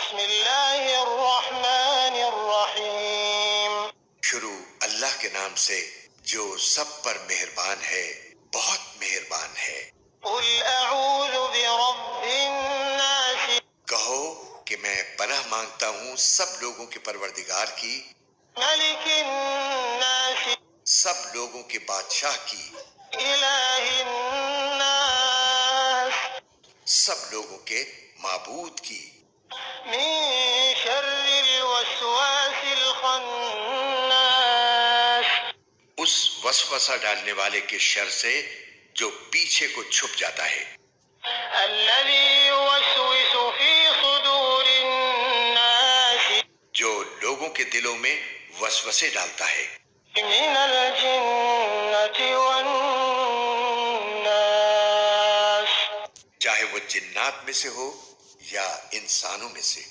بسم اللہ الرحمن الرحیم. شروع اللہ کے نام سے جو سب پر مہربان ہے، بہت مہربان ہے۔ قل اعوذ برب الناس. کہو کہ میں پناہ مانگتا ہوں سب لوگوں کے پروردگار کی، ملک الناس. سب لوگوں کے بادشاہ کی، الہ الناس. سب لوگوں کے معبود کی، من شر الوسواس الخناس. اس وسوسہ ڈالنے والے کے شر سے جو پیچھے کو چھپ جاتا ہے، الذي يوسوس في صدور الناس. جو لوگوں کے دلوں میں وسوسے ڈالتا ہے، من الجنة والناس. چاہے وہ جنات میں سے ہو یا انسانوں میں سے۔